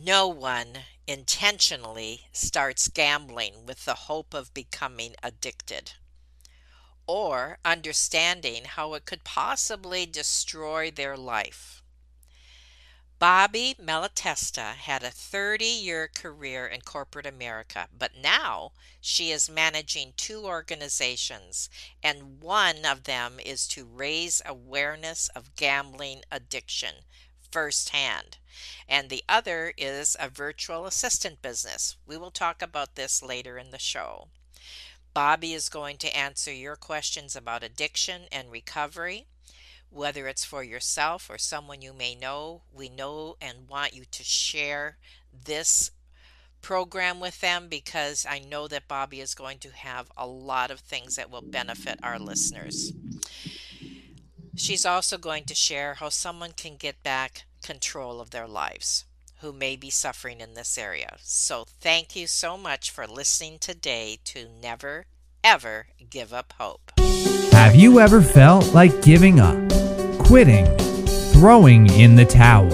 No one intentionally starts gambling with the hope of becoming addicted or understanding how it could possibly destroy their life. Bobbie Malatesta had a 30-year career in corporate America, but now she is managing two organizations, and one of them is to raise awareness of gambling addiction firsthand, and the other is a virtual assistant business. We will talk about this later in the show. Bobbie is going to answer your questions about addiction and recovery. Whether it's for yourself or someone you may know, we know and want you to share this program with them because I know that Bobbie is going to have a lot of things that will benefit our listeners. She's also going to share how someone can get back control of their lives who may be suffering in this area. So thank you so much for listening today to Never Ever Give Up Hope. Have you ever felt like giving up, quitting, throwing in the towel?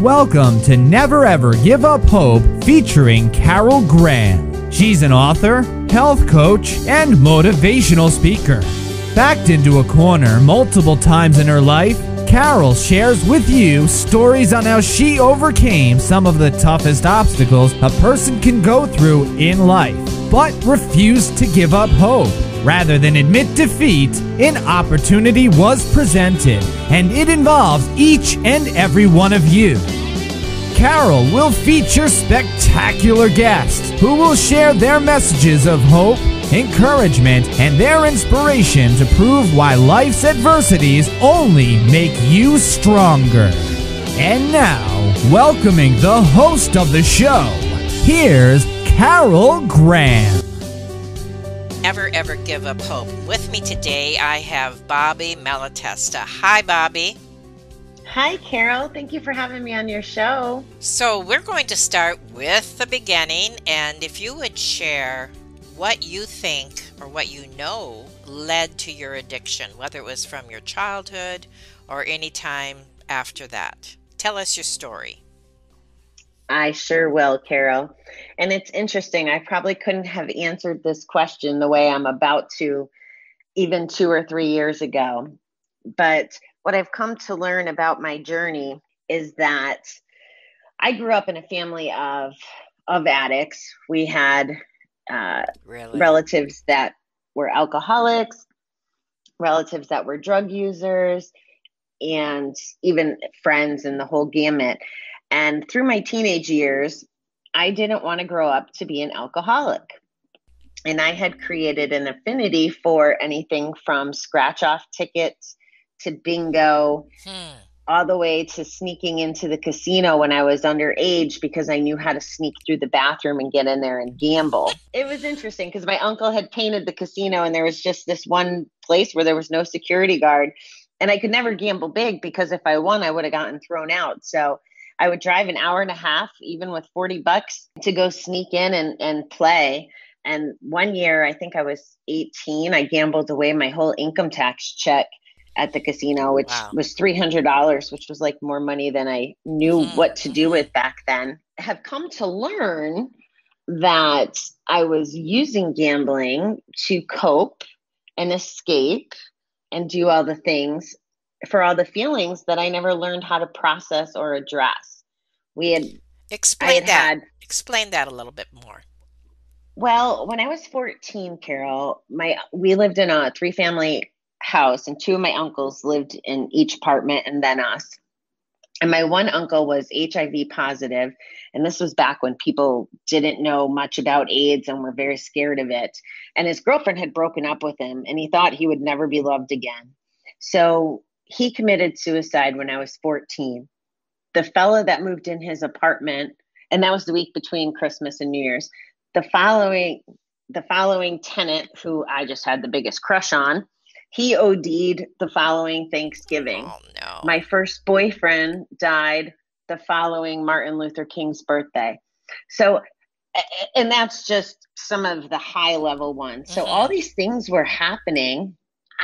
Welcome to Never Ever Give Up Hope featuring Carol Graham. She's an author, health coach, and motivational speaker. Backed into a corner multiple times in her life, Carol shares with you stories on how she overcame some of the toughest obstacles a person can go through in life, but refused to give up hope. Rather than admit defeat, an opportunity was presented, and it involves each and every one of you. Carol will feature spectacular guests who will share their messages of hope, encouragement, and their inspiration to prove why life's adversities only make you stronger. And now, welcoming the host of the show, here's Carol Graham. Never ever give up hope. With me today, I have Bobbie Malatesta. Hi, Bobbie. Hi, Carol. Thank you for having me on your show. So we're going to start with the beginning, and if you would share what you think or what you know led to your addiction, whether it was from your childhood or any time after that. Tell us your story. I sure will, Carol. And it's interesting. I probably couldn't have answered this question the way I'm about to even 2 or 3 years ago. But what I've come to learn about my journey is that I grew up in a family of addicts. We had Really? relatives that were alcoholics, relatives that were drug users, and even friends and the whole gamut. And through my teenage years, I didn't want to grow up to be an alcoholic. And I had created an affinity for anything from scratch off tickets to bingo, all the way to sneaking into the casino when I was underage because I knew how to sneak through the bathroom and get in there and gamble. It was interesting because my uncle had painted the casino and there was just this one place where there was no security guard. And I could never gamble big because if I won, I would have gotten thrown out. So I would drive an hour and a half, even with $40 to go sneak in and play. And one year, I think I was 18, I gambled away my whole income tax check at the casino, which was $300, which was like more money than I knew what to do with back then. I have come to learn that I was using gambling to cope and escape and do all the things for all the feelings that I never learned how to process or address. Explain that a little bit more. Well, when I was 14, Carol, we lived in a 3-family house and 2 of my uncles lived in each apartment and then us. And my one uncle was HIV positive. And this was back when people didn't know much about AIDS and were very scared of it. And his girlfriend had broken up with him and he thought he would never be loved again. So he committed suicide when I was 14. The fellow that moved in his apartment, and that was the week between Christmas and New Year's, the following tenant, who I just had the biggest crush on, he OD'd the following Thanksgiving. Oh, no. My first boyfriend died the following Martin Luther King's birthday. So, and that's just some of the high level ones. So all these things were happening.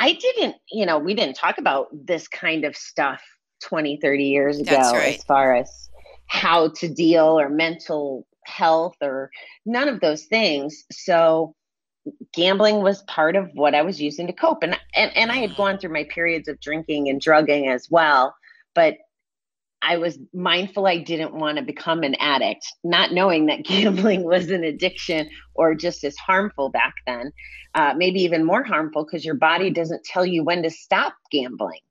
We didn't talk about this kind of stuff 20, 30 years ago. That's right. As far as how to deal or mental health or none of those things. So gambling was part of what I was using to cope. And I had Mm. gone through my periods of drinking and drugging as well, but I was mindful I didn't want to become an addict, not knowing that gambling was an addiction or just as harmful back then, maybe even more harmful because your body doesn't tell you when to stop gambling.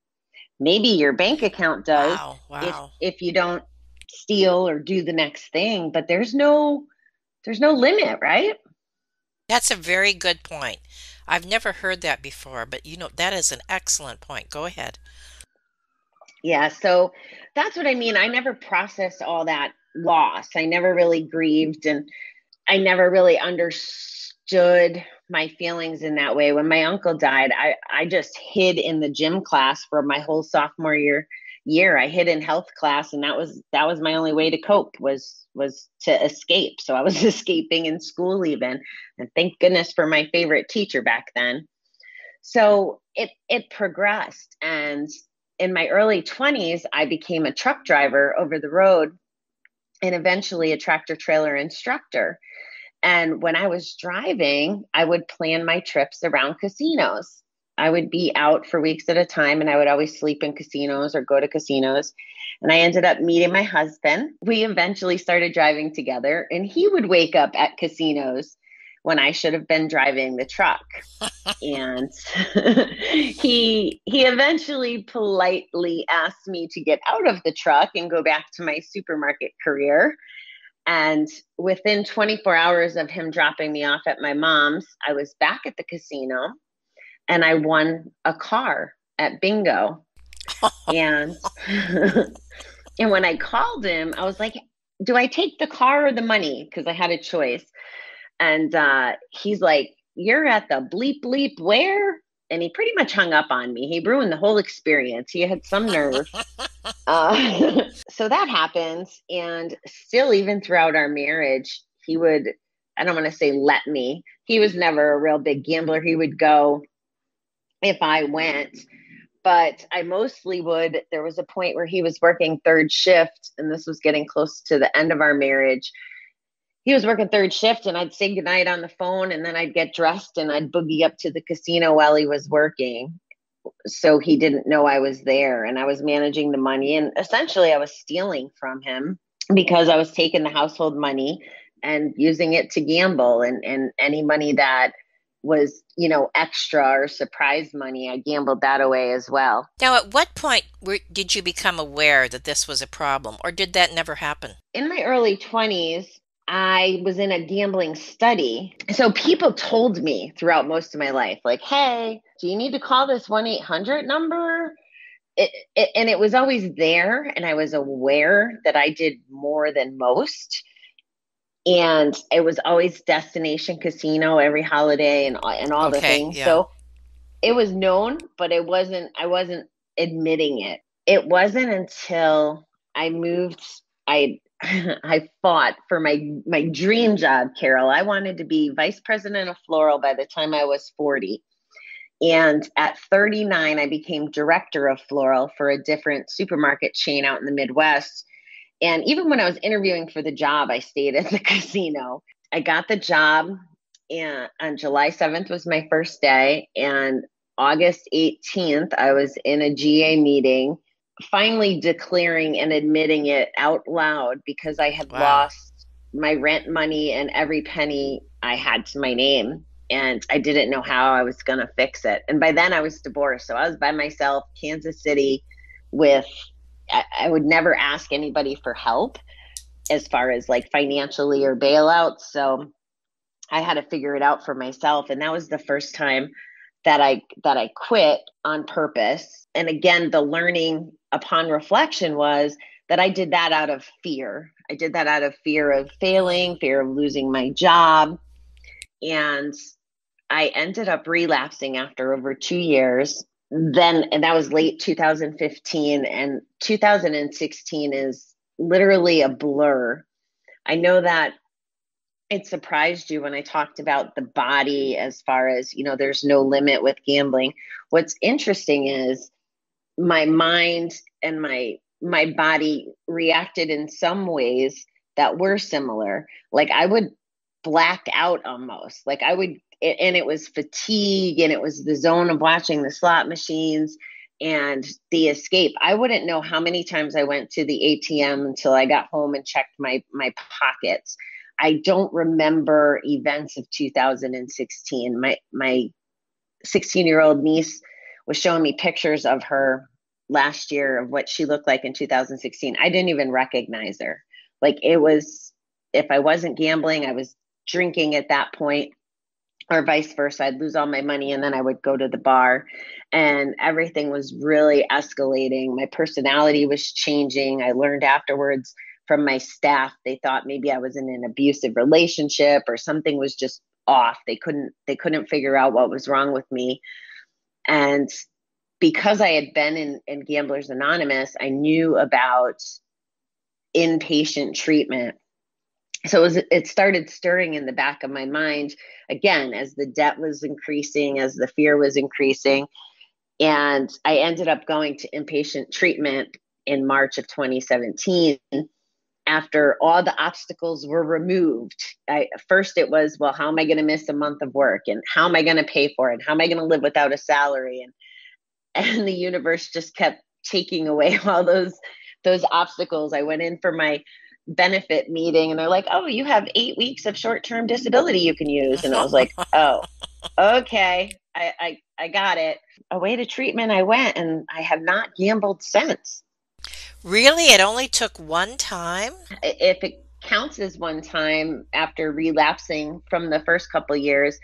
Maybe your bank account does Wow, if wow. if you don't steal or do the next thing, but there's no limit, right? That's a very good point. I've never heard that before, but that is an excellent point. Go ahead. Yeah, so that's what I mean. I never processed all that loss. I never really grieved and I never really understood my feelings in that way. When my uncle died, I just hid in the gym class for my whole sophomore year. I hid in health class and that was my only way to cope was to escape. So I was escaping in school even. And thank goodness for my favorite teacher back then. So it progressed, and in my early 20s I became a truck driver over the road and eventually a tractor trailer instructor. And when I was driving, I would plan my trips around casinos. I would be out for weeks at a time and I would always sleep in casinos or go to casinos. And I ended up meeting my husband. We eventually started driving together, and he would wake up at casinos when I should have been driving the truck. And he eventually politely asked me to get out of the truck and go back to my supermarket career. And within 24 hours of him dropping me off at my mom's, I was back at the casino and I won a car at bingo. And and when I called him, I was like, "Do I take the car or the money?" Because I had a choice. And he's like, "You're at the bleep bleep where?" And he pretty much hung up on me. He ruined the whole experience. He had some nerve. So that happens. And still, even throughout our marriage, he would, I don't want to say let me, he was never a real big gambler. He would go if I went, but I mostly would. There was a point where he was working third shift, and this was getting close to the end of our marriage. He was working third shift, and I'd say goodnight on the phone, and then I'd get dressed and I'd boogie up to the casino while he was working, so he didn't know I was there, and I was managing the money, and essentially I was stealing from him because I was taking the household money and using it to gamble, and any money that was extra or surprise money, I gambled that away as well. Now, at what point did you become aware that this was a problem, or did that never happen? In my early 20s, I was in a gambling study. So people told me throughout most of my life, like, "Hey, do you need to call this 1-800 number?" And it was always there. And I was aware that I did more than most. And it was always destination casino every holiday and all the Okay, things. yeah. So it was known, but I wasn't admitting it. It wasn't until I moved, I I fought for my dream job, Carol. I wanted to be vice president of floral by the time I was 40. And at 39, I became director of floral for a different supermarket chain out in the Midwest. And even when I was interviewing for the job, I stayed at the casino. I got the job, and on July 7th was my first day. And August 18th, I was in a GA meeting, finally declaring and admitting it out loud because I had Wow. lost my rent money and every penny I had to my name. And I didn't know how I was going to fix it. And by then I was divorced. So I was by myself, Kansas City, with, I would never ask anybody for help as far as like financially or bailouts. So I had to figure it out for myself. And that was the first time that I quit on purpose. And again, the learning upon reflection was that I did that out of fear. I did that out of fear of Mm. failing, fear of losing my job. And I ended up relapsing after over 2 years. Then, and that was late 2015, and 2016 is literally a blur. I know that it surprised you when I talked about the body as far as, there's no limit with gambling. What's interesting is my mind and my body reacted in some ways that were similar. Like I would black out almost. Like I would, and it was fatigue, and it was the zone of watching the slot machines and the escape. I wouldn't know how many times I went to the ATM until I got home and checked my pockets. I don't remember events of 2016. My 16-year-old niece was showing me pictures of her last year of what she looked like in 2016. I didn't even recognize her. Like it was, if I wasn't gambling, I was drinking at that point, or vice versa. I'd lose all my money and then I would go to the bar, and everything was really escalating. My personality was changing. I learned afterwards from my staff, they thought maybe I was in an abusive relationship or something was just off. They couldn't figure out what was wrong with me. And because I had been in Gamblers Anonymous, I knew about inpatient treatment. So it started stirring in the back of my mind again, as the debt was increasing, as the fear was increasing. And I ended up going to inpatient treatment in March of 2017 after all the obstacles were removed. First it was, well, how am I going to miss a month of work? And how am I going to pay for it? How am I going to live without a salary? And the universe just kept taking away all those obstacles. I went in for my benefit meeting and they're like, oh, you have 8 weeks of short-term disability you can use. And I was like, oh, okay, I got it. Away to treatment I went, and I have not gambled since. Really? It only took one time? If it counts as one time after relapsing from the first couple years,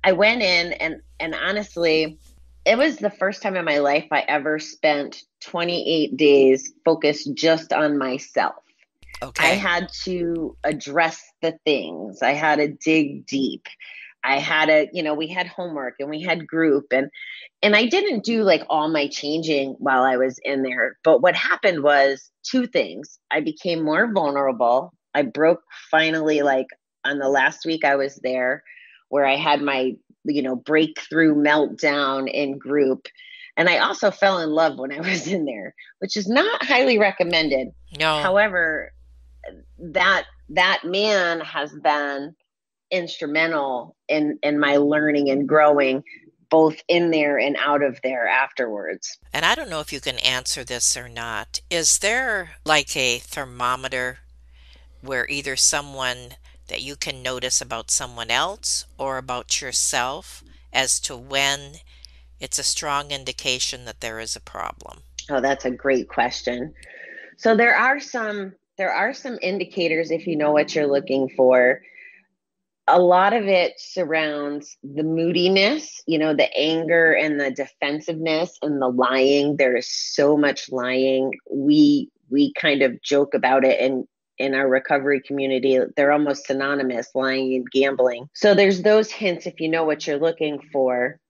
I went in and honestly, it was the first time in my life I ever spent 28 days focused just on myself. I Okay. had to address the things. I had to dig deep. I had to, we had homework and we had group, and I didn't do like all my changing while I was in there. But what happened was two things. I became more vulnerable. I broke finally, like on the last week I was there, where I had my, breakthrough meltdown in group. And I also fell in love when I was in there, which is not highly recommended. No. However, that man has been instrumental in my learning and growing, both in there and out of there afterwards. And I don't know if you can answer this or not. Is there like a thermometer where either someone that you can notice about someone else or about yourself as to when it's a strong indication that there is a problem? Oh, that's a great question. So there are some indicators if you know what you're looking for. A lot of it surrounds the moodiness, the anger and the defensiveness and the lying. There is so much lying. We kind of joke about it in our recovery community. They're almost synonymous, lying and gambling. So there's those hints if you know what you're looking for.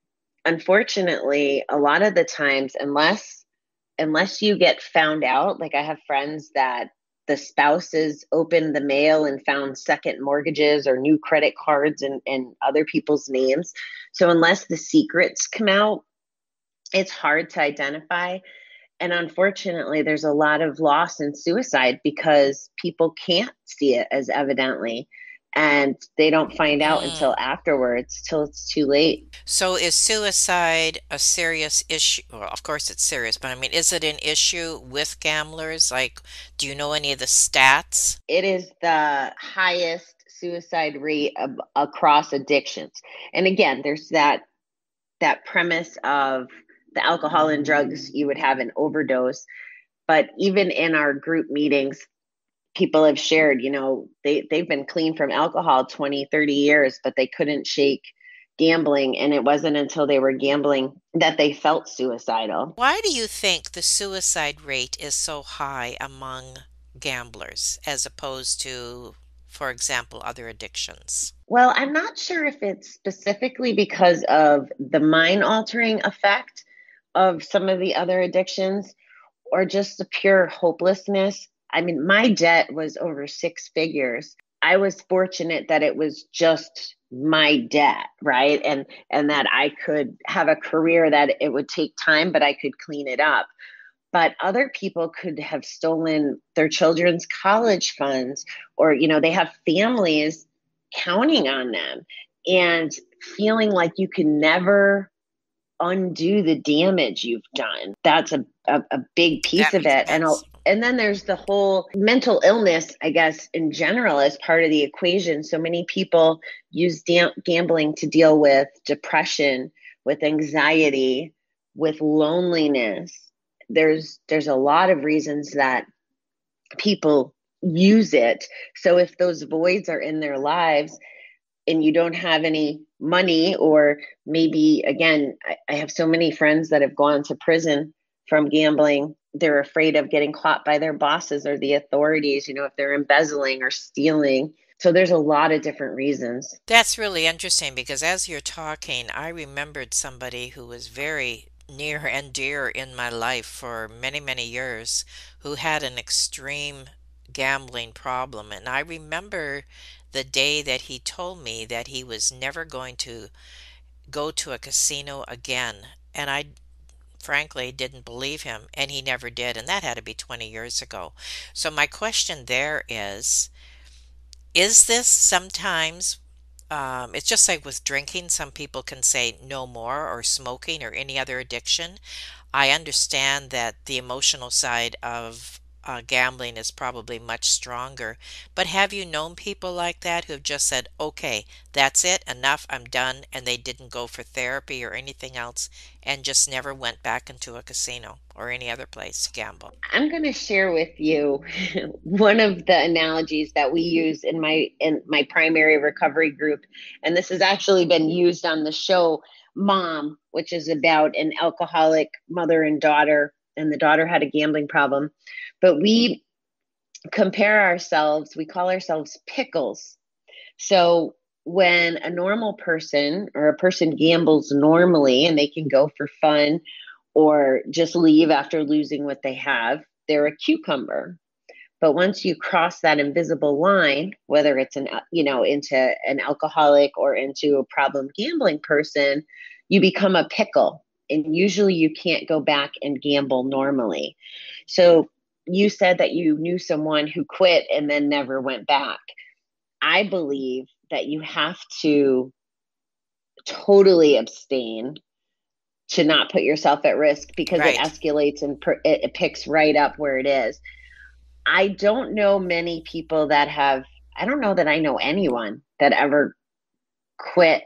Unfortunately, a lot of the times, unless you get found out, like I have friends that the spouses opened the mail and found second mortgages or new credit cards and other people's names. So unless the secrets come out, it's hard to identify. And unfortunately, there's a lot of loss and suicide because people can't see it as evidently. And they don't find out until Mm. afterwards, till it's too late. So is suicide a serious issue? Well, of course it's serious, but I mean, is it an issue with gamblers? Like, do you know any of the stats? It is the highest suicide rate across addictions. And again, there's that premise of the alcohol and drugs, you would have an overdose. But even in our group meetings, people have shared, they've been clean from alcohol 20, 30 years, but they couldn't shake gambling. And it wasn't until they were gambling that they felt suicidal. Why do you think the suicide rate is so high among gamblers as opposed to, for example, other addictions? Well, I'm not sure if it's specifically because of the mind altering effect of some of the other addictions or just the pure hopelessness. I mean, my debt was over six figures. I was fortunate that it was just my debt, right? And that I could have a career that it would take time, but I could clean it up. but other people could have stolen their children's college funds, or, they have families counting on them and feeling like you can never undo the damage you've done. That's a big piece That of makes it. sense. And then there's the whole mental illness, I guess, in general, as part of the equation. So many people use gambling to deal with depression, with anxiety, with loneliness. There's a lot of reasons that people use it. So if those voids are in their lives, and you don't have any money, or maybe, again, I have so many friends that have gone to prison from gambling. They're afraid of getting caught by their bosses or the authorities, if they're embezzling or stealing. So there's a lot of different reasons. That's really interesting because as you're talking, I remembered somebody who was very near and dear in my life for many, many years who had an extreme gambling problem. And I remember the day that he told me that he was never going to go to a casino again. And I frankly didn't believe him, and he never did. And that had to be 20 years ago. So my question there is this sometimes, it's just like with drinking, some people can say no more, or smoking, or any other addiction. I understand that the emotional side of gambling is probably much stronger. But have you known people like that who have just said, okay, that's it, enough, I'm done, and they didn't go for therapy or anything else and just never went back into a casino or any other place to gamble? I'm going to share with you one of the analogies that we use in my primary recovery group, and this has actually been used on the show Mom, which is about an alcoholic mother and daughter, and the daughter had a gambling problem. But we compare ourselves, we call ourselves pickles. So when a normal person, or a person gambles normally, and they can go for fun or just leave after losing what they have, they're a cucumber. But once you cross that invisible line, whether it's into an alcoholic or into a problem gambling person, you become a pickle. And usually you can't go back and gamble normally. So you said that you knew someone who quit and then never went back. I believe that you have to totally abstain to not put yourself at risk, because it Right. escalates and it picks right up where it is. I don't know many people that have, I don't know that I know anyone that ever quit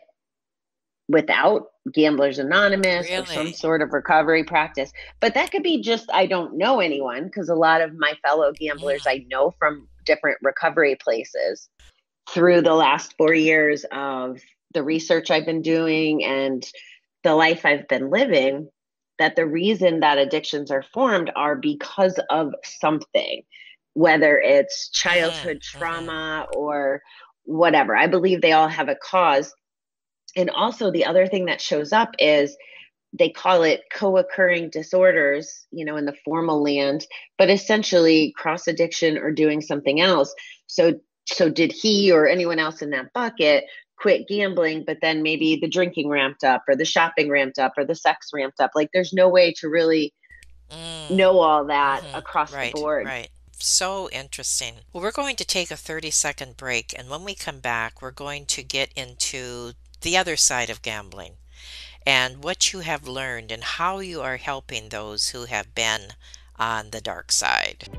without Gamblers Anonymous or some Really? sort of recovery practice. But that could be just, I don't know anyone, because a lot of my fellow gamblers Mm, I know from different recovery places. Through the last 4 years of the research I've been doing and the life I've been living, that the reason that addictions are formed are because of something, whether it's mhm, childhood mhm. trauma or whatever. I believe they all have a cause. And also, the other thing that shows up is they call it co-occurring disorders, in the formal land, but essentially cross addiction or doing something else. So did he or anyone else in that bucket quit gambling, but then maybe the drinking ramped up, or the shopping ramped up, or the sex ramped up? Like, there's no way to really Mm, know all that mhm. across the Right, board. right. So interesting. Well, we're going to take a 30-second break, and when we come back, we're going to get into the other side of gambling and what you have learned and how you are helping those who have been on the dark side.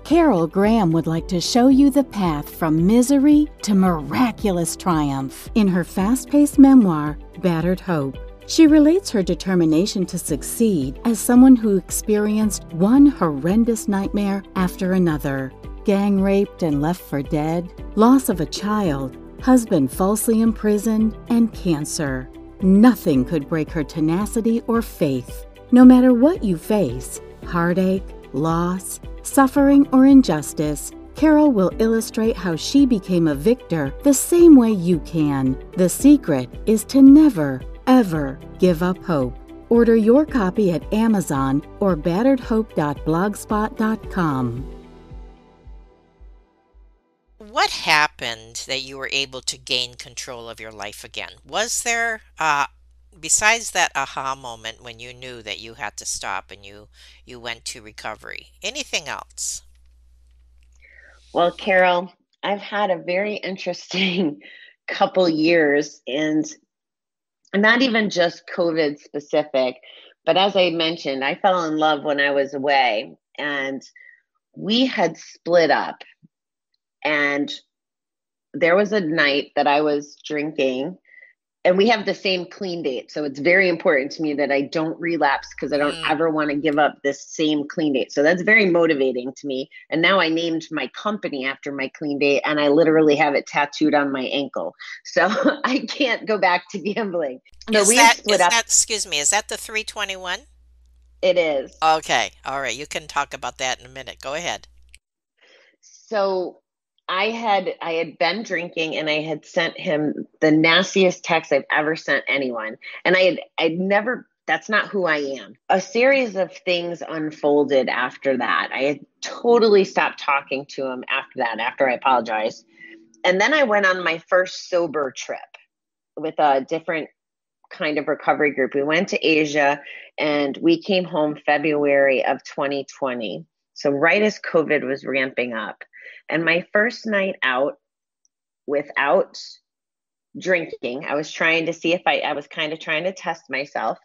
Carol Graham would like to show you the path from misery to miraculous triumph in her fast-paced memoir, Battered Hope. She relates her determination to succeed as someone who experienced one horrendous nightmare after another: gang raped and left for dead, loss of a child, husband falsely imprisoned, and cancer. Nothing could break her tenacity or faith. No matter what you face, heartache, loss, suffering, or injustice, Carol will illustrate how she became a victor the same way you can. The secret is to never, ever give up hope. Order your copy at Amazon or batteredhope.blogspot.com. What happened that you were able to gain control of your life again? Was there besides that aha moment when you knew that you had to stop and you went to recovery, anything else? Well, Carol, I've had a very interesting couple years, and not even just COVID specific, but as I mentioned, I fell in love when I was away, and we had split up. And there was a night that I was drinking, and we have the same clean date. So it's very important to me that I don't relapse because I don't Mm. ever want to give up this same clean date. So that's very motivating to me. And now I named my company after my clean date, and I literally have it tattooed on my ankle. So I can't go back to gambling. But Is we had that split is up. that excuse me, is that the 321? It is. Okay. All right. You can talk about that in a minute. Go ahead. So I had been drinking, and I had sent him the nastiest text I've ever sent anyone. And I'd never, that's not who I am. A series of things unfolded after that. I had totally stopped talking to him after that, after I apologized. And then I went on my first sober trip with a different kind of recovery group. We went to Asia, and we came home February of 2020. So right as COVID was ramping up. And my first night out without drinking, I was trying to see if I was kind of trying to test myself.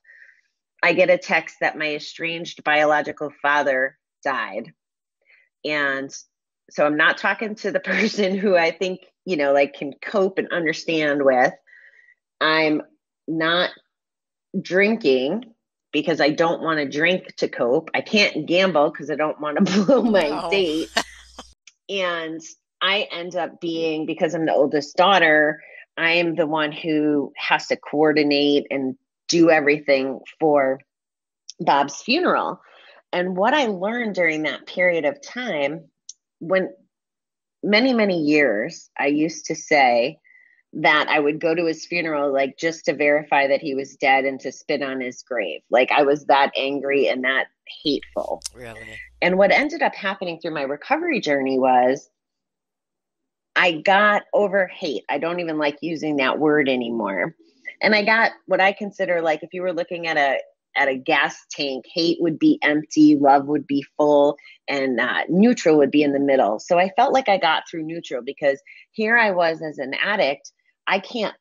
I get a text that my estranged biological father died. And so I'm not talking to the person who I think, like can cope and understand with. I'm not drinking because I don't want to drink to cope. I can't gamble because I don't want to blow my No. date. And I end up being, because I'm the oldest daughter, I am the one who has to coordinate and do everything for Bob's funeral. And what I learned during that period of time, when many, many years, I used to say that I would go to his funeral, like just to verify that he was dead and to spit on his grave. Like I was that angry and that hateful. Really? And what ended up happening through my recovery journey was I got over hate. I don't even like using that word anymore. And I got what I consider, like, if you were looking at a gas tank, hate would be empty, love would be full, and neutral would be in the middle. So I felt like I got through neutral because here I was as an addict. I can't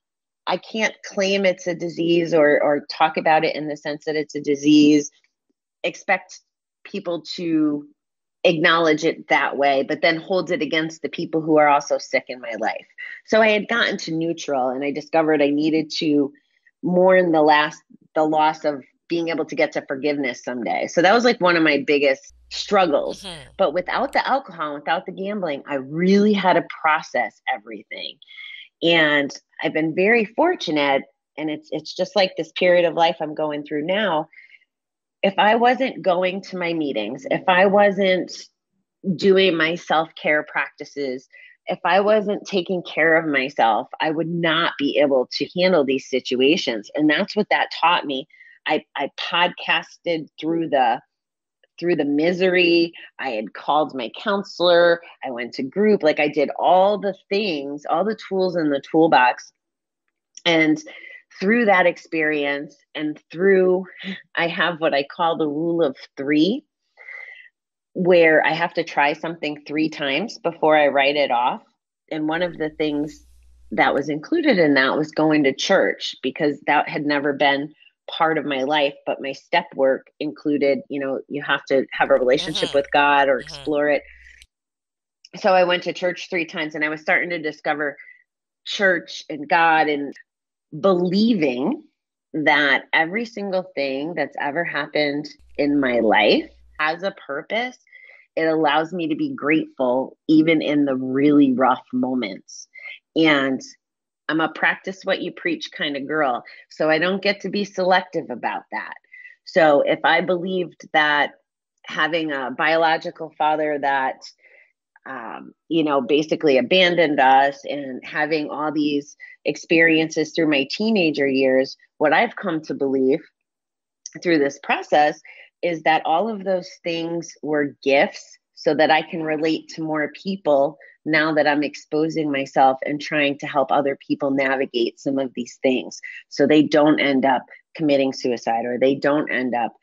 I can't claim it's a disease or talk about it in the sense that it's a disease, expect people to acknowledge it that way, but then hold it against the people who are also sick in my life. So I had gotten to neutral, and I discovered I needed to mourn the loss of being able to get to forgiveness someday. So that was like one of my biggest struggles. Hmm. But without the alcohol, without the gambling, I really had to process everything. And I've been very fortunate, and it's just like this period of life I'm going through now. If I wasn't going to my meetings, if I wasn't doing my self-care practices, if I wasn't taking care of myself, I would not be able to handle these situations. And that's what that taught me. I podcasted through the misery. I had called my counselor. I went to group. Like I did all the things, all the tools in the toolbox. And through that experience and through, I have what I call the rule of three, where I have to try something three times before I write it off. And one of the things that was included in that was going to church, because that had never been part of my life. But my step work included, you have to have a relationship Hmm. with God or Hmm. explore it. So I went to church three times, and I was starting to discover church and God, and believing that every single thing that's ever happened in my life has a purpose. It allows me to be grateful even in the really rough moments. And I'm a practice what you preach kind of girl. So I don't get to be selective about that. So if I believed that having a biological father that basically abandoned us, and having all these experiences through my teenager years, what I've come to believe through this process is that all of those things were gifts so that I can relate to more people now that I'm exposing myself and trying to help other people navigate some of these things so they don't end up committing suicide or they don't end up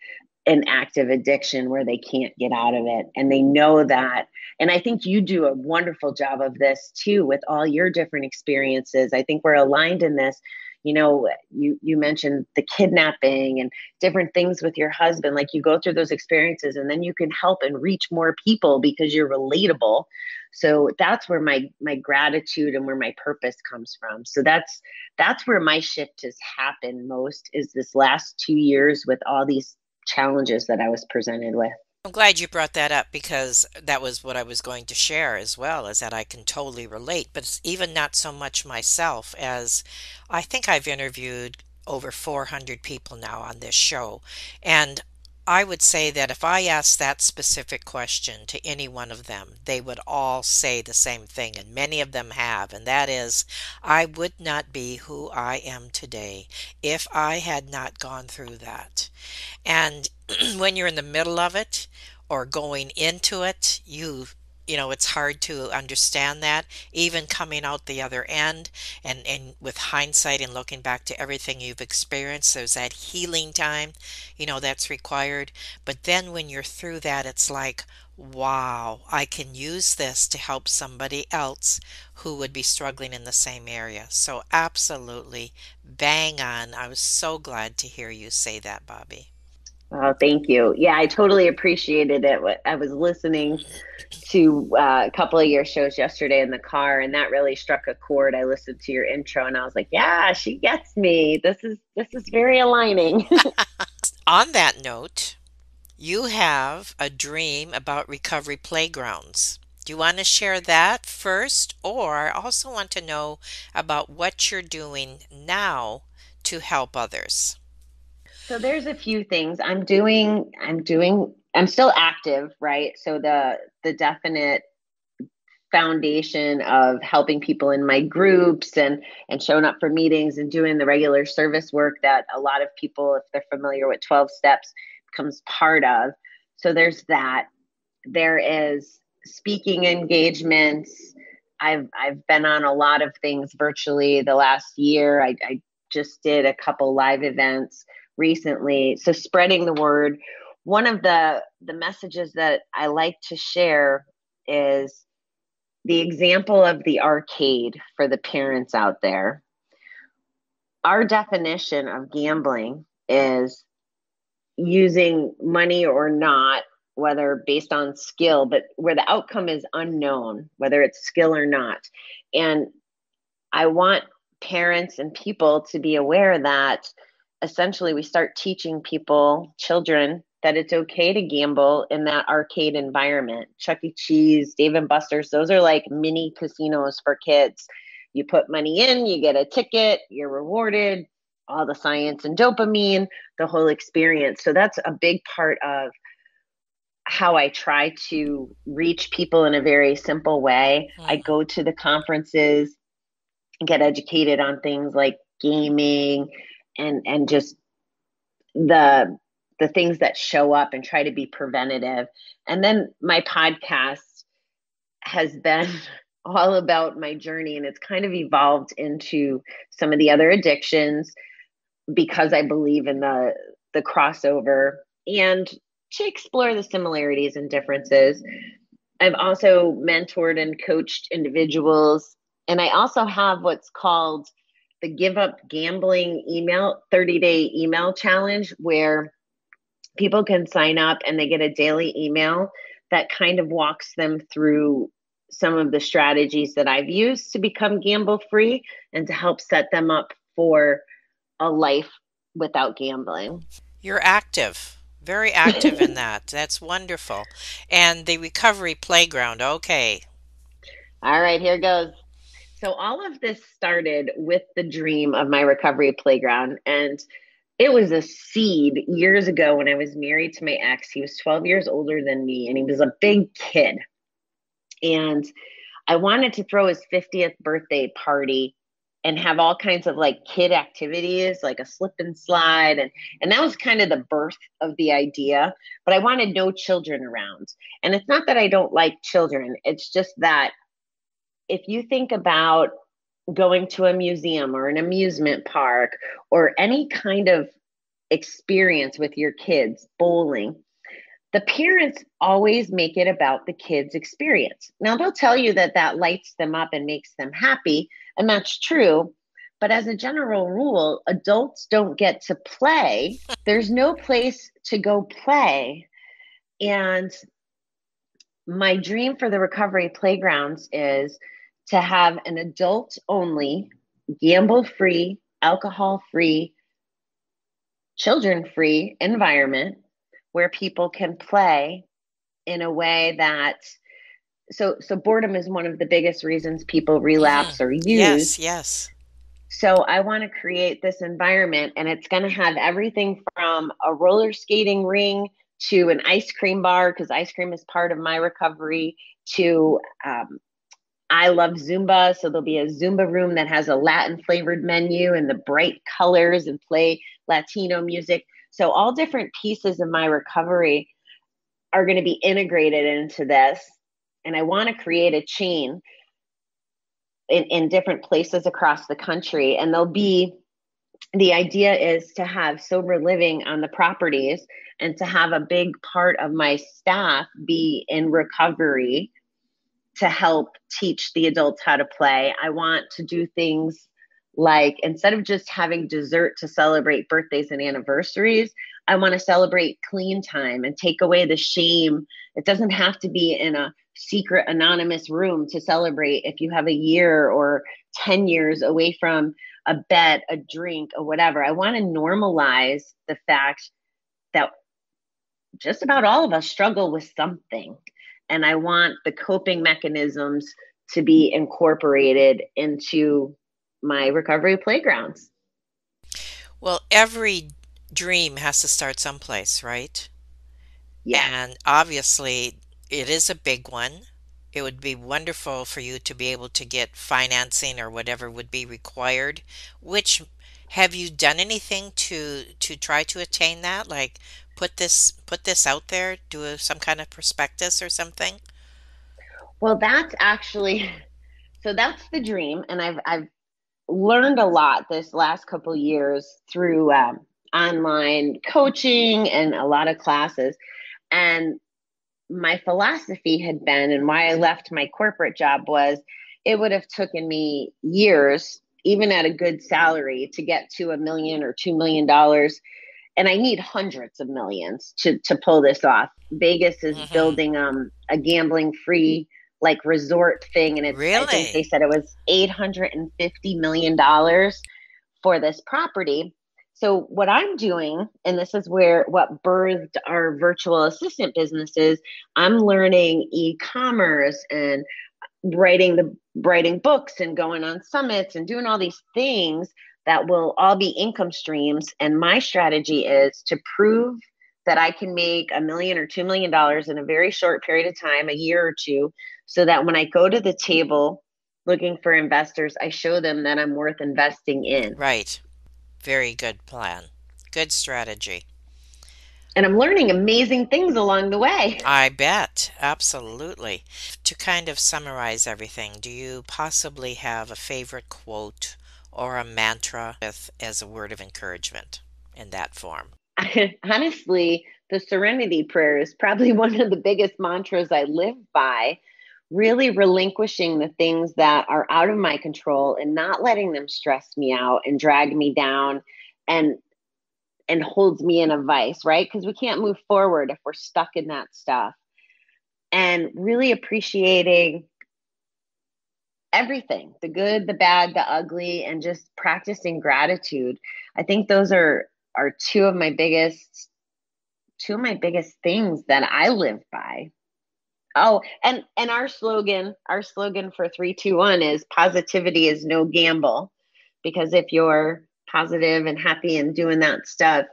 in active addiction where they can't get out of it. And they know that. And I think you do a wonderful job of this too, with all your different experiences. I think we're aligned in this. You know, you mentioned the kidnapping and different things with your husband. Like, you go through those experiences and then you can help and reach more people because you're relatable. So that's where my gratitude and where my purpose comes from. So that's where my shift has happened most, is this last 2 years with all these challenges that I was presented with. I'm glad you brought that up because that was what I was going to share as well, is that I can totally relate, but it's even not so much myself as I think I've interviewed over 400 people now on this show. And I would say that if I asked that specific question to any one of them, they would all say the same thing, and many of them have, and that is, I would not be who I am today if I had not gone through that. And when you're in the middle of it or going into it, you know, it's hard to understand that, even coming out the other end, and with hindsight and looking back to everything you've experienced, there's that healing time, you know, that's required. But then when you're through that, it's like, wow, I can use this to help somebody else who would be struggling in the same area. So absolutely bang on. I was so glad to hear you say that, Bobbie. Oh, thank you. Yeah, I totally appreciated it. I was listening to a couple of your shows yesterday in the car, and that really struck a chord. I listened to your intro, and I was like, "Yeah, she gets me. This is very aligning." On that note, you have a dream about recovery playgrounds. Do you want to share that first, or I also want to know about what you're doing now to help others? So there's a few things I'm doing. I'm still active, right? So the definite foundation of helping people in my groups and showing up for meetings and doing the regular service work that a lot of people, if they're familiar with 12 steps, becomes part of. So there's that. There is speaking engagements. I've been on a lot of things virtually the last year. I just did a couple live events recently. So spreading the word. One of the messages that I like to share is the example of the arcade for the parents out there. Our definition of gambling is using money or not, whether based on skill, but where the outcome is unknown, whether it's skill or not. And I want parents and people to be aware that essentially we start teaching people, children, that it's okay to gamble in that arcade environment. Chuck E. Cheese, Dave and Buster's, those are like mini casinos for kids. You put money in, you get a ticket, you're rewarded, all the science and dopamine, the whole experience. So that's a big part of how I try to reach people in a very simple way. I Mhm. go to the conferences and get educated on things like gaming and just the the things that show up and try to be preventative. And then my podcast has been all about my journey, and it's kind of evolved into some of the other addictions because I believe in the crossover and to explore the similarities and differences. I've also mentored and coached individuals, and I also have what's called the Give Up Gambling email 30-day email challenge, where people can sign up and they get a daily email that kind of walks them through some of the strategies that I've used to become gamble free and to help set them up for a life without gambling. You're active, very active in that. That's wonderful. And the recovery playground, okay. All right, here goes. So all of this started with the dream of my recovery playground. And it was a seed years ago when I was married to my ex. He was 12 years older than me, and he was a big kid. And I wanted to throw his 50th birthday party and have all kinds of like kid activities, like a slip and slide. And that was kind of the birth of the idea. But I wanted no children around. And it's not that I don't like children, it's just that if you think about going to a museum or an amusement park or any kind of experience with your kids, bowling, the parents always make it about the kids' experience. Now, they'll tell you that that lights them up and makes them happy, and that's true. But as a general rule, adults don't get to play. There's no place to go play. And my dream for the recovery playgrounds is to have an adult only, gamble free, alcohol free, children free environment where people can play in a way that so boredom is one of the biggest reasons people relapse or Yes, use. yes. So I want to create this environment, and it's going to have everything from a roller skating ring to an ice cream bar, because ice cream is part of my recovery, to I love Zumba. So there'll be a Zumba room that has a Latin flavored menu and the bright colors and play Latino music. So all different pieces of my recovery are going to be integrated into this. And I want to create a chain in different places across the country. And the idea is to have sober living on the properties and to have a big part of my staff be in recovery to help teach the adults how to play. I want to do things like, instead of just having dessert to celebrate birthdays and anniversaries, I want to celebrate clean time and take away the shame. It doesn't have to be in a secret anonymous room to celebrate if you have a year or 10 years away from a bet, a drink, or whatever. I want to normalize the fact that just about all of us struggle with something. And I want the coping mechanisms to be incorporated into my recovery playgrounds. Well, every dream has to start someplace, right? Yeah. And obviously, it is a big one. It would be wonderful for you to be able to get financing or whatever would be required. Which have you done anything to try to attain that? Like put this out there, some kind of prospectus or something? Well, that's actually so that's the dream, and I've learned a lot this last couple years through online coaching and a lot of classes. And my philosophy had been, and why I left my corporate job was, it would have taken me years, even at a good salary, to get to $1 million or $2 million. And I need hundreds of millions to pull this off. Vegas is Mm-hmm. building a gambling free like resort thing, and I think they Really? said it was $850 million for this property. So what I'm doing, and this is where what birthed our virtual assistant business is, I'm learning e-commerce and writing books and going on summits and doing all these things that will all be income streams. And my strategy is to prove that I can make $1 million or $2 million in a very short period of time, a year or two, so that when I go to the table looking for investors, I show them that I'm worth investing in. Right. Very good plan. Good strategy. And I'm learning amazing things along the way. I bet. Absolutely. To kind of summarize everything, do you possibly have a favorite quote or a mantra as a word of encouragement in that form? Honestly, the serenity prayer is probably one of the biggest mantras I live by, really relinquishing the things that are out of my control and not letting them stress me out and drag me down and holds me in a vice, right? Because we can't move forward if we're stuck in that stuff. And really appreciating everything, the good, the bad, the ugly, and just practicing gratitude. I think those are two of my biggest things that I live by. Oh, and our slogan for 321 is positivity is no gamble, because if you're positive and happy and doing that stuff,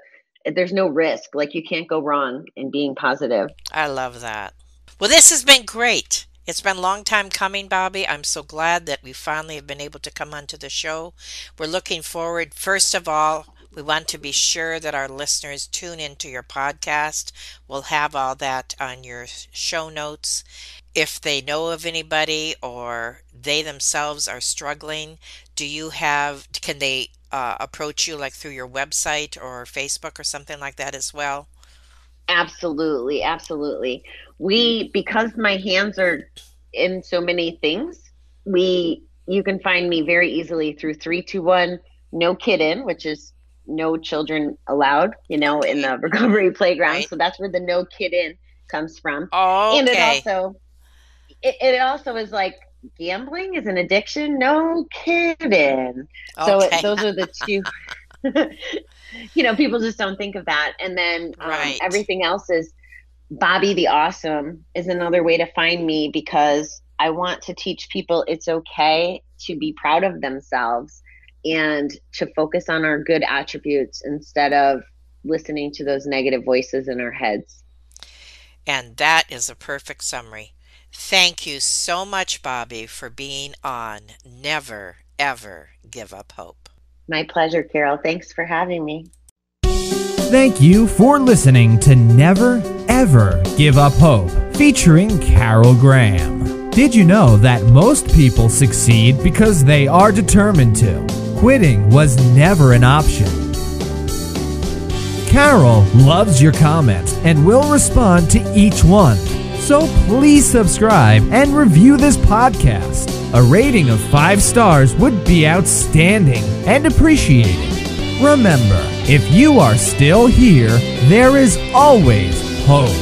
there's no risk. Like, you can't go wrong in being positive. I love that. Well, this has been great. It's been a long time coming, Bobbie. I'm so glad that we finally have been able to come onto the show. We're looking forward, first of all, We want to be sure that our listeners tune into your podcast. We'll have all that on your show notes. If they know of anybody or they themselves are struggling, can they approach you like through your website or Facebook or something like that as well? Absolutely, absolutely. Because my hands are in so many things, you can find me very easily through 321 No Kiddin, which is no children allowed, in Okay. the recovery playground. Right. So that's where the No Kiddin comes from. And Okay. it also is like gambling is an addiction. No kidding. So Okay. those are the two. People just don't think of that. And then Right. everything else is Bobbie the Awesome is another way to find me, because I want to teach people it's okay to be proud of themselves and to focus on our good attributes instead of listening to those negative voices in our heads. And that is a perfect summary. Thank you so much, Bobbie, for being on Never Ever Give Up Hope. My pleasure, Carol. Thanks for having me. Thank you for listening to Never Ever Give Up Hope, featuring Carol Graham. Did you know that most people succeed because they are determined to? Quitting was never an option. Carol loves your comments and will respond to each one. So please subscribe and review this podcast. A rating of 5 stars would be outstanding and appreciated. Remember, if you are still here, there is always hope.